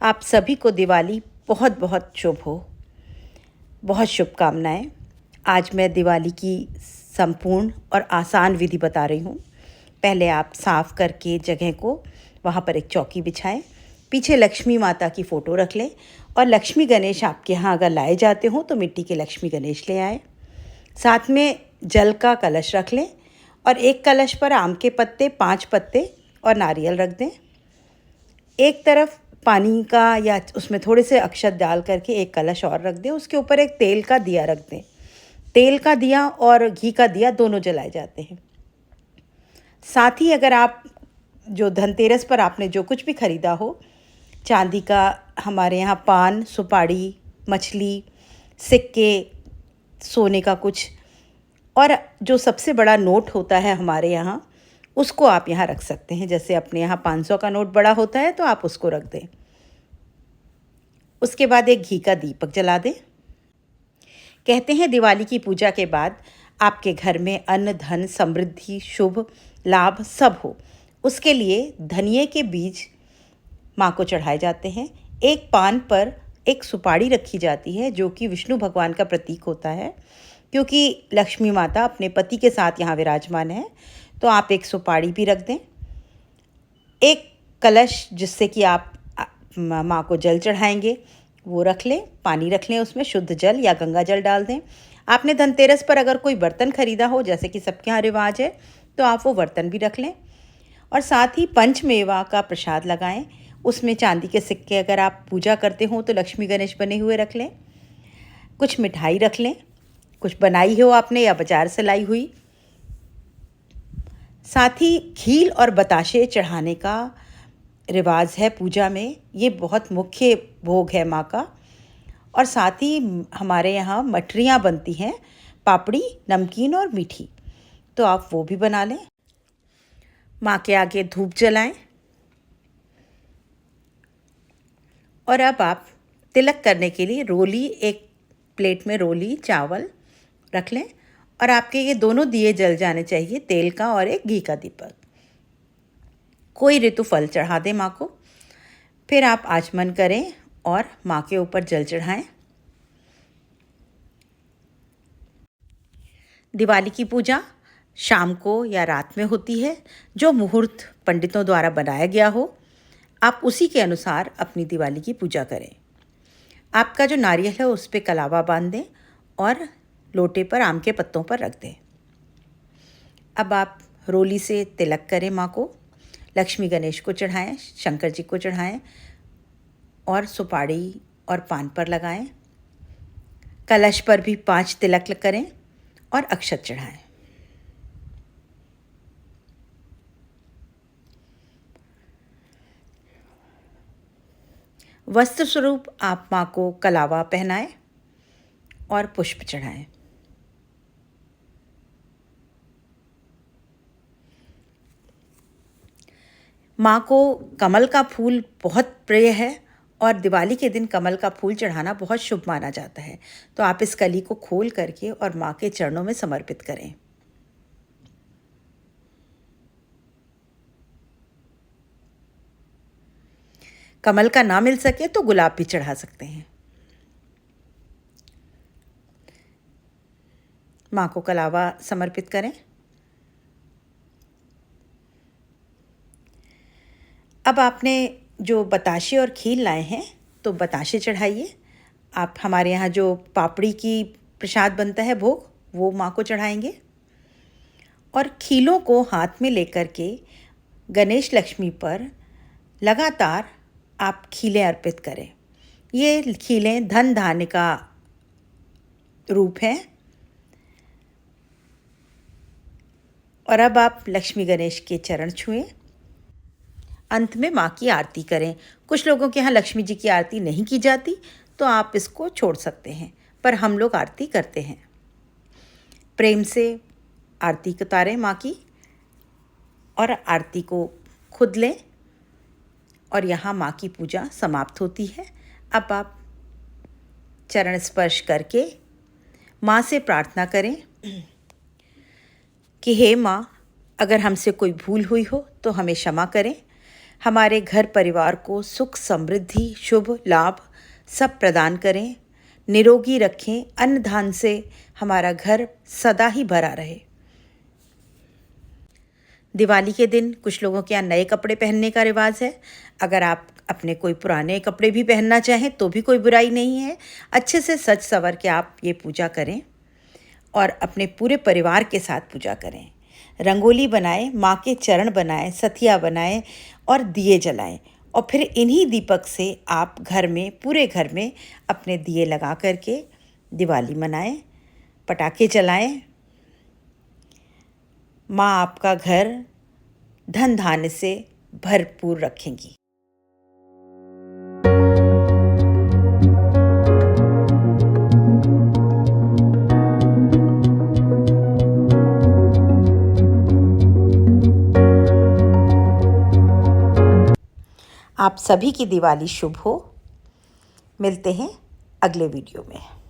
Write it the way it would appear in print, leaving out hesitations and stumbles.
आप सभी को दिवाली बहुत बहुत शुभ हो। बहुत शुभकामनाएं। आज मैं दिवाली की संपूर्ण और आसान विधि बता रही हूँ। पहले आप साफ़ करके जगह को वहाँ पर एक चौकी बिछाएं, पीछे लक्ष्मी माता की फ़ोटो रख लें और लक्ष्मी गणेश आपके यहाँ अगर लाए जाते हों तो मिट्टी के लक्ष्मी गणेश ले आएँ। साथ में जल का कलश रख लें और एक कलश पर आम के पत्ते 5 पत्ते और नारियल रख दें। एक तरफ पानी का या उसमें थोड़े से अक्षत डाल करके एक कलश और रख दें, उसके ऊपर एक तेल का दिया रख दें। तेल का दिया और घी का दिया दोनों जलाए जाते हैं। साथ ही अगर आप जो धनतेरस पर आपने जो कुछ भी ख़रीदा हो, चांदी का हमारे यहाँ पान, सुपारी, मछली, सिक्के, सोने का कुछ और जो सबसे बड़ा नोट होता है हमारे यहाँ, उसको आप यहाँ रख सकते हैं। जैसे अपने यहाँ 500 का नोट बड़ा होता है तो आप उसको रख दें। उसके बाद एक घी का दीपक जला दें। कहते हैं दिवाली की पूजा के बाद आपके घर में अन्न धन समृद्धि शुभ लाभ सब हो, उसके लिए धनिये के बीज माँ को चढ़ाए जाते हैं। एक पान पर एक सुपारी रखी जाती है जो कि विष्णु भगवान का प्रतीक होता है, क्योंकि लक्ष्मी माता अपने पति के साथ यहाँ विराजमान है। तो आप एक सुपारी भी रख दें। एक कलश जिससे कि आप माँ को जल चढ़ाएंगे वो रख लें, पानी रख लें, उसमें शुद्ध जल या गंगा जल डाल दें। आपने धनतेरस पर अगर कोई बर्तन ख़रीदा हो, जैसे कि सबके यहाँ रिवाज है, तो आप वो बर्तन भी रख लें। और साथ ही पंचमेवा का प्रसाद लगाएं। उसमें चांदी के सिक्के अगर आप पूजा करते हो तो लक्ष्मी गणेश बने हुए रख लें। कुछ मिठाई रख लें, कुछ बनाई हो आपने या बाज़ार से लाई हुई। साथ ही खील और बताशे चढ़ाने का रिवाज है पूजा में। ये बहुत मुख्य भोग है माँ का। और साथ ही हमारे यहाँ मठरियाँ बनती हैं, पापड़ी, नमकीन और मीठी, तो आप वो भी बना लें। माँ के आगे धूप जलाएं। और अब आप तिलक करने के लिए रोली, एक प्लेट में रोली चावल रख लें और आपके ये दोनों दिए जल जाने चाहिए, तेल का और एक घी का दीपक। कोई ऋतु फल चढ़ा दें माँ को। फिर आप आचमन करें और माँ के ऊपर जल चढ़ाएं। दिवाली की पूजा शाम को या रात में होती है। जो मुहूर्त पंडितों द्वारा बनाया गया हो, आप उसी के अनुसार अपनी दिवाली की पूजा करें। आपका जो नारियल है उस पर कलावा बांध दें और लोटे पर आम के पत्तों पर रख दें। अब आप रोली से तिलक करें माँ को, लक्ष्मी गणेश को चढ़ाएं, शंकर जी को चढ़ाएं और सुपारी और पान पर लगाएं। कलश पर भी 5 तिलक करें और अक्षत चढ़ाएं। वस्त्र स्वरूप आप माँ को कलावा पहनाएं और पुष्प चढ़ाएं। माँ को कमल का फूल बहुत प्रिय है और दिवाली के दिन कमल का फूल चढ़ाना बहुत शुभ माना जाता है। तो आप इस कली को खोल करके और माँ के चरणों में समर्पित करें। कमल का ना मिल सके तो गुलाब भी चढ़ा सकते हैं। माँ को कलावा समर्पित करें। अब आपने जो बताशे और खील लाए हैं तो बताशे चढ़ाइए। आप हमारे यहाँ जो पापड़ी की प्रसाद बनता है भोग, वो माँ को चढ़ाएंगे। और खीलों को हाथ में लेकर के गणेश लक्ष्मी पर लगातार आप खीलें अर्पित करें। ये खीलें धन धान्य का रूप है। और अब आप लक्ष्मी गणेश के चरण छुएं। अंत में माँ की आरती करें। कुछ लोगों के यहाँ लक्ष्मी जी की आरती नहीं की जाती, तो आप इसको छोड़ सकते हैं, पर हम लोग आरती करते हैं। प्रेम से आरती उतारें माँ की और आरती को खुद लें और यहाँ माँ की पूजा समाप्त होती है। अब आप चरण स्पर्श करके माँ से प्रार्थना करें कि हे माँ, अगर हमसे कोई भूल हुई हो तो हमें क्षमा करें। हमारे घर परिवार को सुख समृद्धि शुभ लाभ सब प्रदान करें, निरोगी रखें, अन्न धान से हमारा घर सदा ही भरा रहे। दिवाली के दिन कुछ लोगों के यहाँ नए कपड़े पहनने का रिवाज है। अगर आप अपने कोई पुराने कपड़े भी पहनना चाहें तो भी कोई बुराई नहीं है। अच्छे से सज संवर के आप ये पूजा करें और अपने पूरे परिवार के साथ पूजा करें। रंगोली बनाएं, माँ के चरण बनाएं, सथिया बनाएं और दिए जलाएं और फिर इन्हीं दीपक से आप घर में, पूरे घर में अपने दिए लगा करके दिवाली मनाएं, पटाखे चलाएं। माँ आपका घर धन धान्य से भरपूर रखेंगी। आप सभी की दिवाली शुभ हो। मिलते हैं अगले वीडियो में।